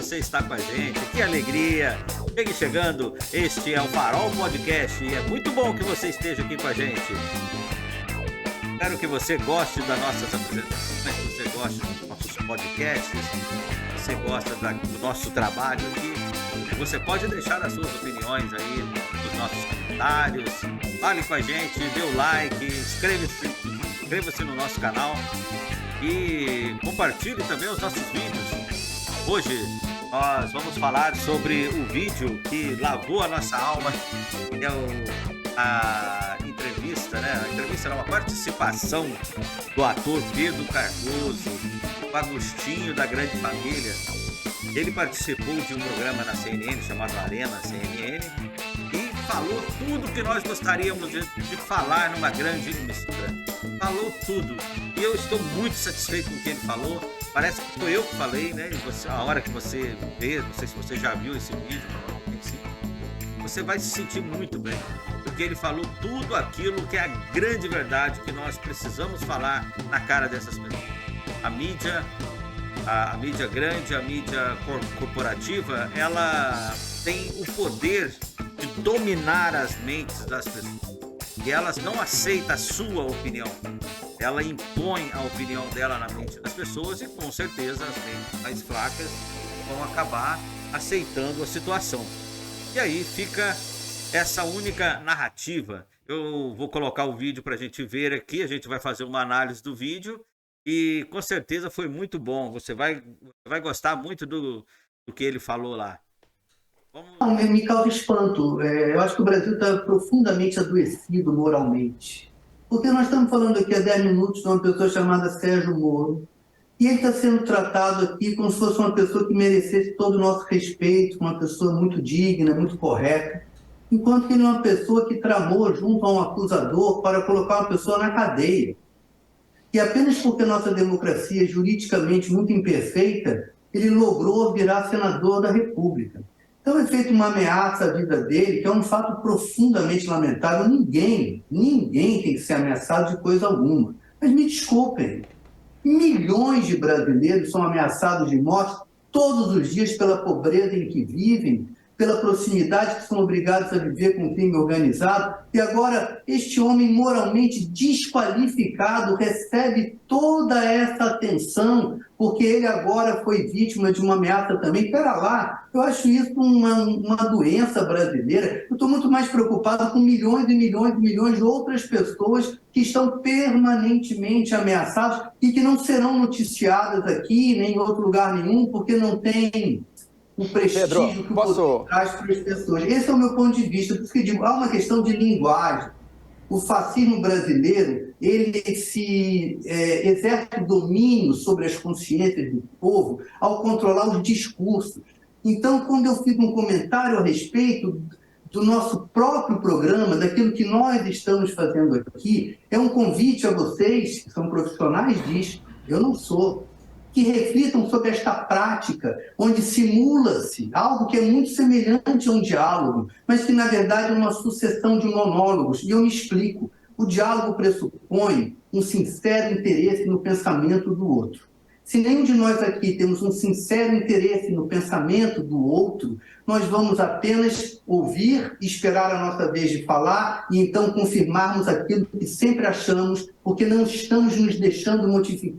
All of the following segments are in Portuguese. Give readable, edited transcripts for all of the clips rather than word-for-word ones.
você está com a gente, que alegria! Chegue chegando, este é o Farol Podcast e é muito bom que você esteja aqui com a gente. Espero que você goste das nossas apresentações, que você goste dos nossos podcasts, que você gosta do nosso trabalho aqui. Você pode deixar as suas opiniões aí nos nossos comentários, fale com a gente, dê o like, inscreva-se no nosso canal e compartilhe também os nossos vídeos. Hoje nós vamos falar sobre o vídeo que lavou a nossa alma, que é a entrevista, né? A entrevista era uma participação do ator Pedro Cardoso, o Agostinho da Grande Família. Ele participou de um programa na CNN chamado Arena CNN e falou tudo que nós gostaríamos de falar numa grande emissora. Falou tudo. E eu estou muito satisfeito com o que ele falou. Parece que foi eu que falei, né? E você, a hora que você vê, não sei se você já viu esse vídeo, você vai se sentir muito bem. Porque ele falou tudo aquilo que é a grande verdade que nós precisamos falar na cara dessas pessoas. A mídia grande, a mídia corporativa, ela tem o poder de dominar as mentes das pessoas. E elas não aceitam a sua opinião. Ela impõe a opinião dela na mente das pessoas e com certeza as mentes mais fracas vão acabar aceitando a situação. E aí fica essa única narrativa. Eu vou colocar o vídeo para a gente ver aqui, a gente vai fazer uma análise do vídeo. E com certeza foi muito bom. Você vai gostar muito do que ele falou lá. Vamos... Me causa espanto. Eu acho que o Brasil está profundamente adoecido moralmente. Porque nós estamos falando aqui há 10 minutos de uma pessoa chamada Sérgio Moro. E ele está sendo tratado aqui como se fosse uma pessoa que merecesse todo o nosso respeito, uma pessoa muito digna, muito correta. Enquanto que ele é uma pessoa que tramou junto a um acusador para colocar uma pessoa na cadeia. E apenas porque nossa democracia é juridicamente muito imperfeita, ele logrou virar senador da República. Então é feita uma ameaça à vida dele, que é um fato profundamente lamentável. Ninguém tem que ser ameaçado de coisa alguma. Mas me desculpem, milhões de brasileiros são ameaçados de morte todos os dias pela pobreza em que vivem, pela proximidade que são obrigados a viver com o crime organizado, e agora este homem moralmente desqualificado recebe toda essa atenção, porque ele agora foi vítima de uma ameaça também. Pera lá, eu acho isso uma doença brasileira. Eu estou muito mais preocupado com milhões e milhões e milhões de outras pessoas que estão permanentemente ameaçadas e que não serão noticiadas aqui, nem em outro lugar nenhum, porque não tem o prestígio Pedro, que o poder traz para as pessoas. Esse é o meu ponto de vista. Por isso que eu digo, há uma questão de linguagem. O fascismo brasileiro, ele exerce domínio sobre as consciências do povo ao controlar os discursos. Então, quando eu fiz um comentário a respeito do nosso próprio programa, daquilo que nós estamos fazendo aqui, é um convite a vocês, que são profissionais disso, eu não sou, que reflitam sobre esta prática, onde simula-se algo que é muito semelhante a um diálogo, mas que, na verdade, é uma sucessão de monólogos. E eu me explico. O diálogo pressupõe um sincero interesse no pensamento do outro. Se nenhum de nós aqui temos um sincero interesse no pensamento do outro, nós vamos apenas ouvir, esperar a nossa vez de falar e então confirmarmos aquilo que sempre achamos, porque não estamos nos deixando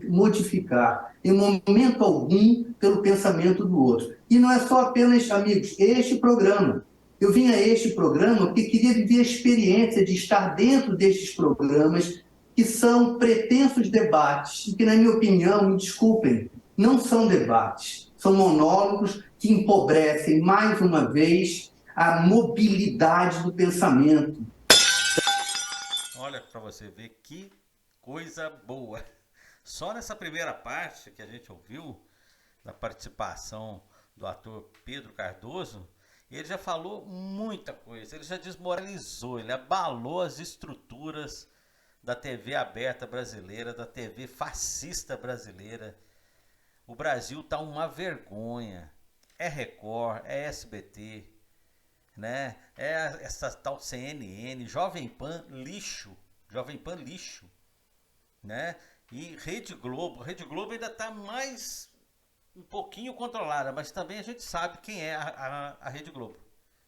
modificar em momento algum pelo pensamento do outro. E não é só apenas, amigos, este programa. Eu vim a este programa porque queria viver a experiência de estar dentro destes programas que são pretensos debates, e que, na minha opinião, me desculpem, não são debates, são monólogos que empobrecem, mais uma vez, a mobilidade do pensamento. Olha para você ver que coisa boa. Só nessa primeira parte que a gente ouviu, da participação do ator Pedro Cardoso, ele já falou muita coisa, ele já desmoralizou, ele abalou as estruturas da TV aberta brasileira, da TV fascista brasileira. O Brasil tá uma vergonha. É Record, é SBT, né? É essa tal CNN, Jovem Pan lixo, né? E Rede Globo ainda tá mais um pouquinho controlada, mas também a gente sabe quem é a Rede Globo.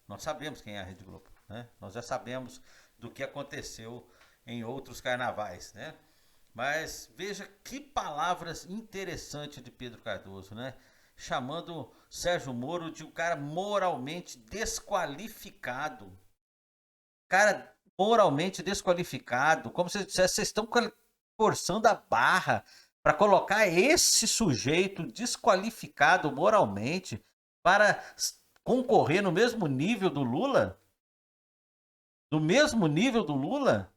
Nós sabemos quem é a Rede Globo, né? Nós já sabemos do que aconteceu em outros carnavais, né? Mas veja que palavras interessantes de Pedro Cardoso, né? Chamando Sérgio Moro de um cara moralmente desqualificado. Cara moralmente desqualificado, como se dissesse, vocês estão forçando a barra para colocar esse sujeito desqualificado moralmente para concorrer no mesmo nível do Lula? No mesmo nível do Lula?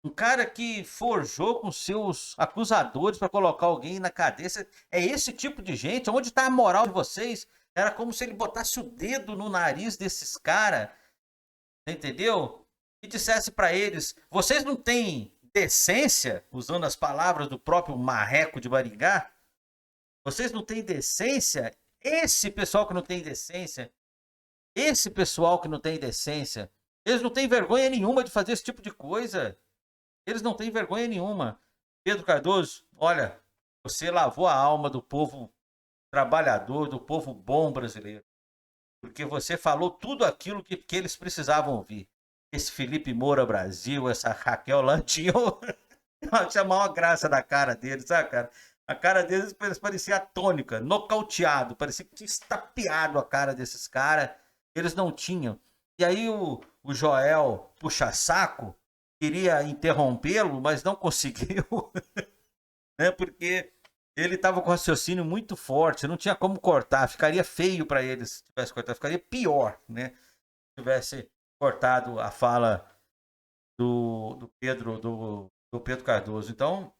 Um cara que forjou com seus acusadores para colocar alguém na cadeia. É esse tipo de gente? Onde está a moral de vocês? Era como se ele botasse o dedo no nariz desses caras, entendeu? E dissesse para eles, vocês não têm decência, usando as palavras do próprio Marreco de Maringá? Vocês não têm decência? Esse pessoal que não tem decência, eles não têm vergonha nenhuma de fazer esse tipo de coisa. Eles não têm vergonha nenhuma. Pedro Cardoso, olha, você lavou a alma do povo trabalhador, do povo bom brasileiro. Porque você falou tudo aquilo que eles precisavam ouvir. Esse Felipe Moura Brasil, essa Raquel Landinho, tinha a maior graça da cara deles, sabe, cara? A cara deles parecia atônica, nocauteado, parecia que tinha estapeado a cara desses caras. Eles não tinham. E aí o Joel puxa-saco queria interrompê-lo, mas não conseguiu, né? Porque ele estava com raciocínio muito forte, não tinha como cortar, ficaria feio para eles se tivesse cortado, ficaria pior, né? Se tivesse cortado a fala do Pedro Cardoso. Então,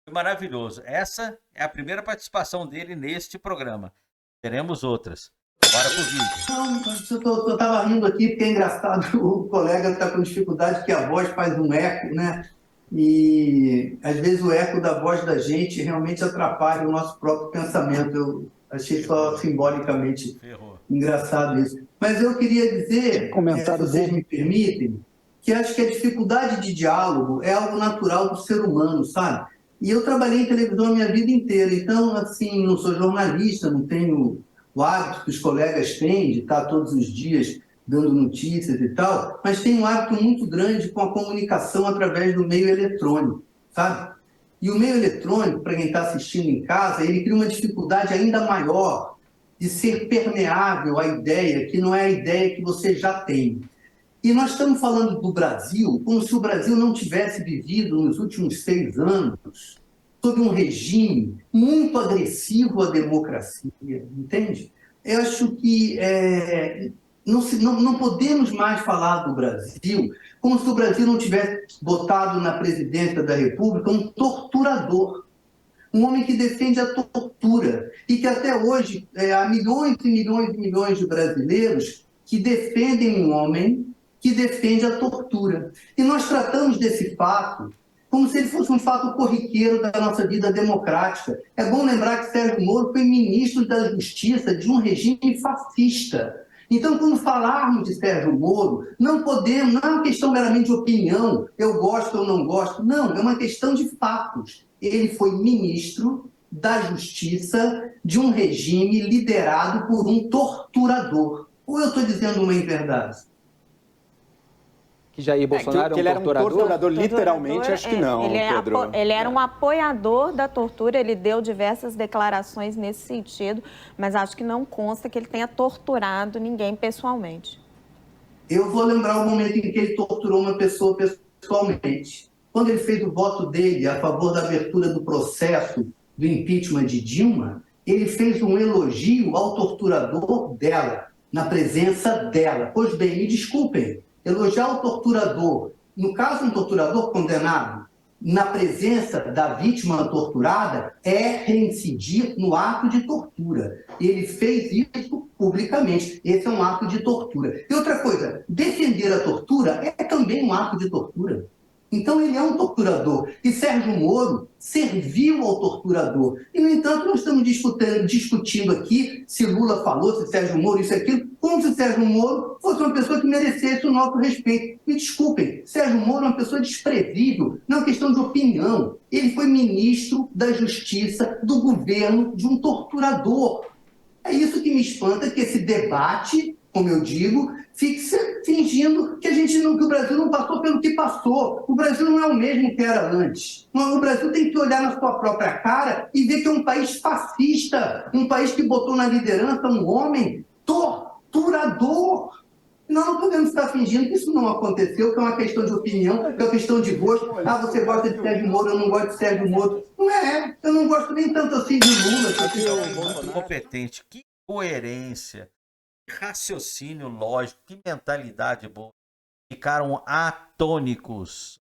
foi maravilhoso. Essa é a primeira participação dele neste programa. Teremos outras. Bora pro vídeo. Não, eu tava rindo aqui porque é engraçado, o colega está com dificuldade que a voz faz um eco, né? E às vezes o eco da voz da gente realmente atrapalha o nosso próprio pensamento. Eu achei só simbolicamente engraçado isso. Mas eu queria dizer, se vocês me permitem, que acho que a dificuldade de diálogo é algo natural do ser humano, sabe? E eu trabalhei em televisão a minha vida inteira, então, assim, não sou jornalista, não tenho o hábito que os colegas têm de estar todos os dias dando notícias e tal, mas tem um hábito muito grande com a comunicação através do meio eletrônico, sabe? E o meio eletrônico, para quem está assistindo em casa, ele cria uma dificuldade ainda maior de ser permeável à ideia, que não é a ideia que você já tem. E nós estamos falando do Brasil como se o Brasil não tivesse vivido nos últimos 6 anos sob um regime muito agressivo à democracia, entende? Eu acho que não podemos mais falar do Brasil como se o Brasil não tivesse botado na presidência da República um torturador, um homem que defende a tortura, e que até hoje há milhões e milhões e milhões de brasileiros que defendem um homem que defende a tortura. E nós tratamos desse fato como se ele fosse um fato corriqueiro da nossa vida democrática. É bom lembrar que Sérgio Moro foi ministro da Justiça de um regime fascista. Então, quando falarmos de Sérgio Moro, não é uma questão meramente de opinião, eu gosto ou não gosto, não, é uma questão de fatos. Ele foi ministro da Justiça de um regime liderado por um torturador. Ou eu estou dizendo uma inverdade? Que Jair Bolsonaro ele era um torturador, literalmente, acho que não, Pedro. Ele era um apoiador da tortura, ele deu diversas declarações nesse sentido, mas acho que não consta que ele tenha torturado ninguém pessoalmente. Eu vou lembrar o momento em que ele torturou uma pessoa pessoalmente. Quando ele fez o voto dele a favor da abertura do processo do impeachment de Dilma, ele fez um elogio ao torturador dela, na presença dela. Pois bem, me desculpem, elogiar o torturador, no caso um torturador condenado, na presença da vítima torturada, é reincidir no ato de tortura. Ele fez isso publicamente. Esse é um ato de tortura. E outra coisa, defender a tortura é também um ato de tortura. Então ele é um torturador. E Sérgio Moro serviu ao torturador. E, no entanto, nós estamos discutindo aqui se Lula falou, se Sérgio Moro, isso e aquilo, como se Sérgio Moro fosse uma pessoa que merecesse o nosso respeito. Me desculpem, Sérgio Moro é uma pessoa desprezível, não é uma questão de opinião. Ele foi ministro da Justiça do governo de um torturador. É isso que me espanta, que esse debate, como eu digo, fique fingindo que que o Brasil não passou pelo que passou. O Brasil não é o mesmo que era antes. O Brasil tem que olhar na sua própria cara e ver que é um país fascista, um país que botou na liderança um homem torturador. Nós não podemos estar fingindo que isso não aconteceu, que é uma questão de opinião, que é uma questão de gosto. Ah, você gosta de Sérgio Moro, eu não gosto de Sérgio Moro. Não é, eu não gosto nem tanto assim de Lula. Muito competente, que coerência, que raciocínio lógico, que mentalidade boa. Ficaram atônicos,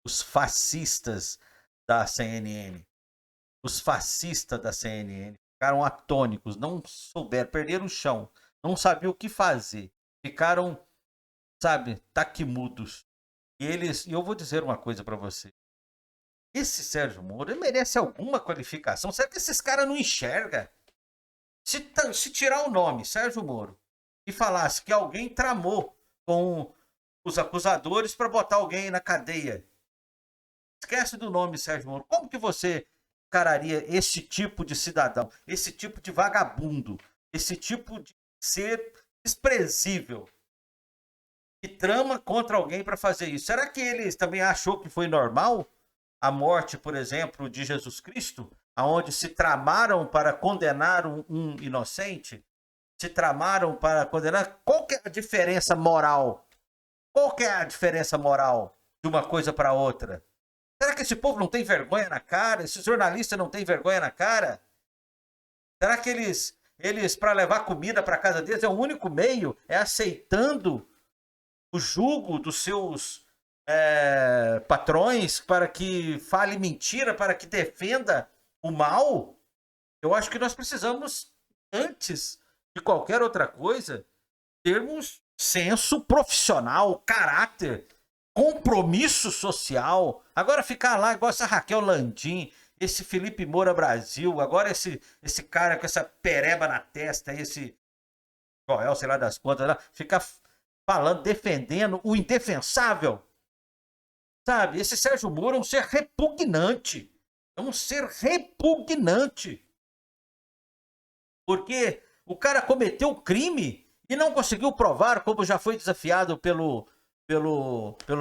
os fascistas da CNN. Os fascistas da CNN ficaram atônicos, não souberam, perderam o chão. Não sabiam o que fazer. Ficaram, sabe, taquimudos. E eu vou dizer uma coisa para você. Esse Sérgio Moro, ele merece alguma qualificação. Será que esses caras não enxergam? Se tirar o nome, Sérgio Moro, e falasse que alguém tramou com os acusadores para botar alguém na cadeia. Esquece do nome Sérgio Moro. Como que você encararia esse tipo de cidadão? Esse tipo de vagabundo? Esse tipo de ser desprezível que trama contra alguém para fazer isso? Será que eles também achou que foi normal a morte, por exemplo, de Jesus Cristo, aonde se tramaram para condenar um inocente? Se tramaram para condenar? Qual que é a diferença moral? Qual que é a diferença moral de uma coisa para outra? Será que esse povo não tem vergonha na cara? Esses jornalistas não têm vergonha na cara? Será que eles para levar comida para casa deles, é o único meio, é aceitando o jugo dos seus patrões para que fale mentira, para que defenda o mal? Eu acho que nós precisamos, antes de qualquer outra coisa, termos senso profissional, caráter, compromisso social. Agora ficar lá igual essa Raquel Landim, esse Felipe Moura Brasil, agora esse cara com essa pereba na testa, esse Joel, sei lá das contas, lá, ficar falando, defendendo o indefensável. Sabe, esse Sérgio Moro é um ser repugnante. É um ser repugnante. Porque o cara cometeu o crime e não conseguiu provar, como já foi desafiado pelo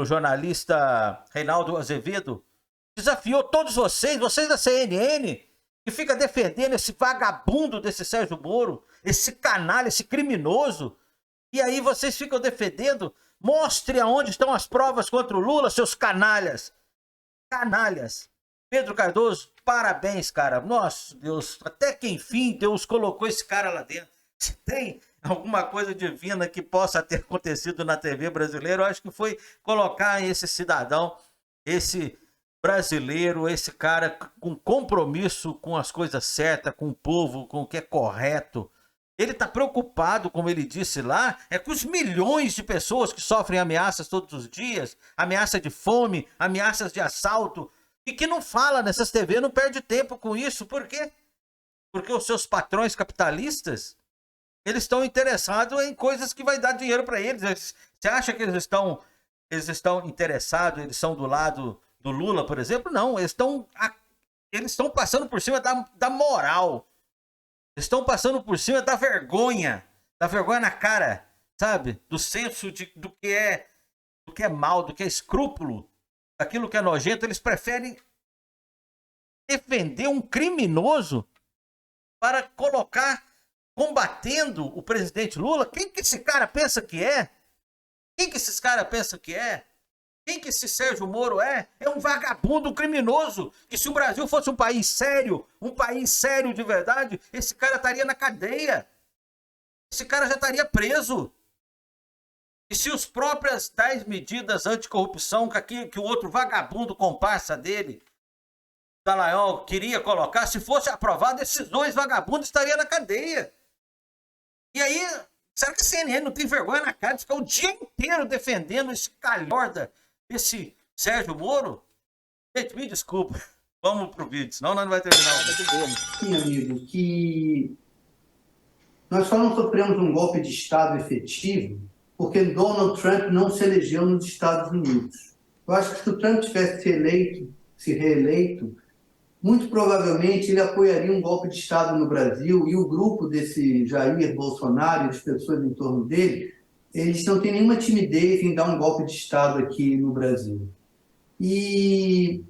jornalista Reinaldo Azevedo. Desafiou todos vocês da CNN, que fica defendendo esse vagabundo desse Sérgio Moro, esse canalha, esse criminoso. E aí vocês ficam defendendo. Mostre aonde estão as provas contra o Lula, seus canalhas. Canalhas. Pedro Cardoso, parabéns, cara. Nossa, Deus, até que enfim Deus colocou esse cara lá dentro. Se tem alguma coisa divina que possa ter acontecido na TV brasileira, eu acho que foi colocar esse cidadão, esse brasileiro, esse cara com compromisso com as coisas certas, com o povo, com o que é correto. Ele está preocupado, como ele disse lá, com os milhões de pessoas que sofrem ameaças todos os dias, ameaça de fome, ameaças de assalto, e que não fala nessas TV, não perde tempo com isso. Por quê? Porque os seus patrões capitalistas, eles estão interessados em coisas que vai dar dinheiro para eles. Você acha que eles estão interessados, eles são do lado do Lula, por exemplo? Não, eles estão passando por cima da moral. Eles estão passando por cima da vergonha na cara, sabe? Do senso do que é mal, do que é escrúpulo, daquilo que é nojento. Eles preferem defender um criminoso para colocar combatendo o presidente Lula. Quem que esse cara pensa que é? Quem que esses caras pensam que é? Quem que esse Sérgio Moro é? É um vagabundo, um criminoso. Que se o Brasil fosse um país sério de verdade, esse cara estaria na cadeia. Esse cara já estaria preso. E se os próprias 10 medidas anticorrupção que o outro vagabundo comparsa dele, Dallagnol, queria colocar, se fosse aprovado, esses dois vagabundos estariam na cadeia. E aí, será que a CNN não tem vergonha na cara de ficar o dia inteiro defendendo esse calhorda esse Sérgio Moro? Gente, me desculpa. Vamos pro vídeo, senão nós não vai terminar o vídeo. Sim, amigo, que nós só não sofremos um golpe de Estado efetivo porque Donald Trump não se elegeu nos Estados Unidos. Eu acho que se o Trump tivesse se reeleito, muito provavelmente ele apoiaria um golpe de Estado no Brasil, e o grupo desse Jair Bolsonaro e as pessoas em torno dele, eles não têm nenhuma timidez em dar um golpe de Estado aqui no Brasil. E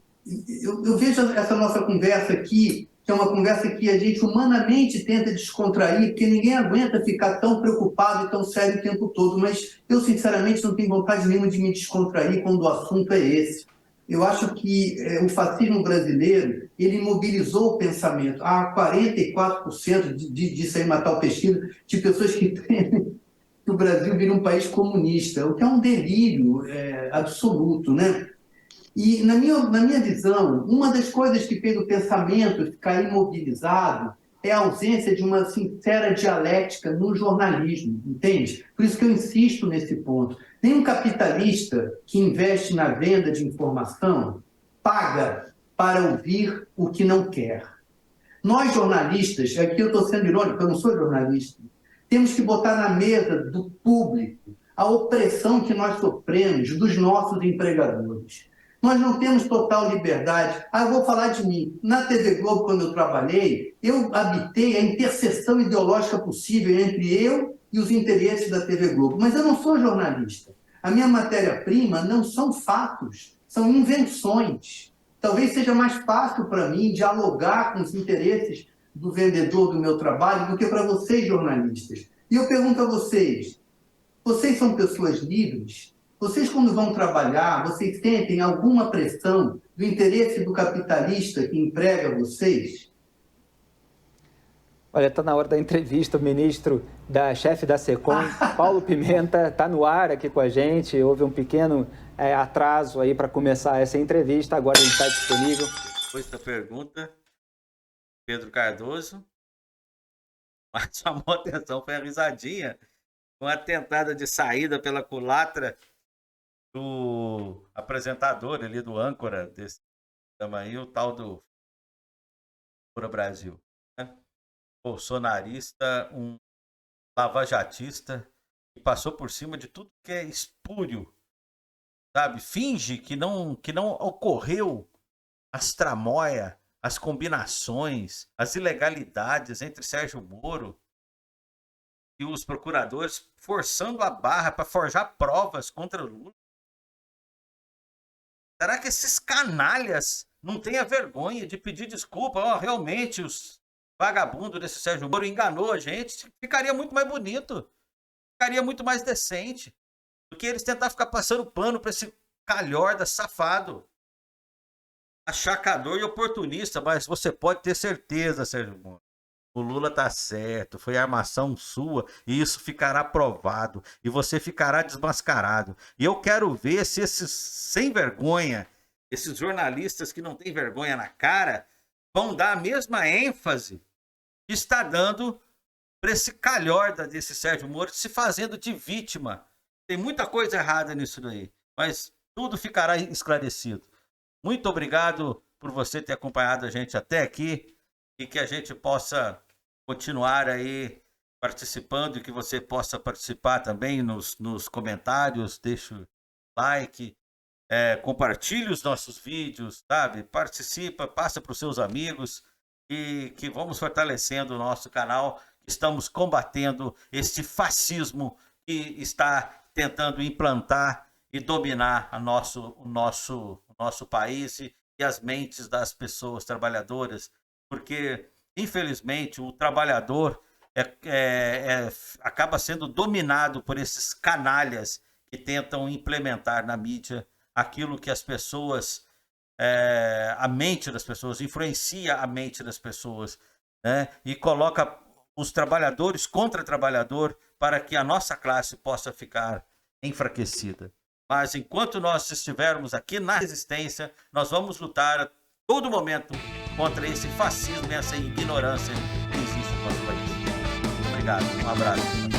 eu vejo essa nossa conversa aqui, que é uma conversa que a gente humanamente tenta descontrair, porque ninguém aguenta ficar tão preocupado e tão sério o tempo todo, mas eu, sinceramente, não tenho vontade nenhuma de me descontrair quando o assunto é esse. Eu acho que o fascismo brasileiro, ele mobilizou o pensamento. Há 44% disso aí, matar o pesquisa, de pessoas que temem que o Brasil vire um país comunista, o que é um delírio absoluto, né? E, na minha visão, uma das coisas que fez o pensamento ficar imobilizado é a ausência de uma sincera dialética no jornalismo, entende? Por isso que eu insisto nesse ponto. Nenhum capitalista que investe na venda de informação paga para ouvir o que não quer. Nós, jornalistas, aqui eu estou sendo irônico, eu não sou jornalista, temos que botar na mesa do público a opressão que nós sofremos dos nossos empregadores. Nós não temos total liberdade. Eu vou falar de mim. Na TV Globo, quando eu trabalhei, eu habitei a interseção ideológica possível entre eu e os interesses da TV Globo. Mas eu não sou jornalista. A minha matéria-prima não são fatos, são invenções. Talvez seja mais fácil para mim dialogar com os interesses do vendedor do meu trabalho do que para vocês, jornalistas. E eu pergunto a vocês, vocês são pessoas livres? Vocês, quando vão trabalhar, vocês sentem alguma pressão do interesse do capitalista que emprega vocês? Olha, está na hora da entrevista. O ministro chefe da SECOM, Paulo Pimenta, está no ar aqui com a gente. Houve um pequeno atraso aí para começar essa entrevista. Agora ele está disponível. Depois da pergunta, Pedro Cardoso. Mas chamou a atenção, foi a risadinha. Uma tentada de saída pela culatra do apresentador ali, do âncora desse programa aí, o tal do Pura Brasil, né? Bolsonarista, um lavajatista que passou por cima de tudo que é espúrio, sabe? Finge que não ocorreu as tramóias, as combinações, as ilegalidades entre Sérgio Moro e os procuradores forçando a barra para forjar provas contra Lula. Será que esses canalhas não têm a vergonha de pedir desculpa? Realmente, os vagabundos desse Sérgio Moro enganou a gente. Ficaria muito mais bonito. Ficaria muito mais decente do que eles tentar ficar passando pano para esse calhorda safado. Achacador e oportunista. Mas você pode ter certeza, Sérgio Moro. O Lula tá certo, foi armação sua e isso ficará provado e você ficará desmascarado. E eu quero ver se esses sem vergonha, esses jornalistas que não têm vergonha na cara, vão dar a mesma ênfase que está dando para esse calhorda desse Sérgio Moro se fazendo de vítima. Tem muita coisa errada nisso daí, mas tudo ficará esclarecido. Muito obrigado por você ter acompanhado a gente até aqui. E que a gente possa continuar aí participando e que você possa participar também nos comentários, deixe o like, compartilhe os nossos vídeos, sabe? Participa, passa para os seus amigos e que vamos fortalecendo o nosso canal. Estamos combatendo este fascismo que está tentando implantar e dominar o nosso país e as mentes das pessoas trabalhadoras. Porque, infelizmente, o trabalhador acaba sendo dominado por esses canalhas que tentam implementar na mídia aquilo que as pessoas, a mente das pessoas, influencia a mente das pessoas, né? E coloca os trabalhadores contra trabalhador para que a nossa classe possa ficar enfraquecida. Mas enquanto nós estivermos aqui na resistência, nós vamos lutar a todo momento contra esse fascismo e essa ignorância que existe no nosso país. Obrigado, um abraço.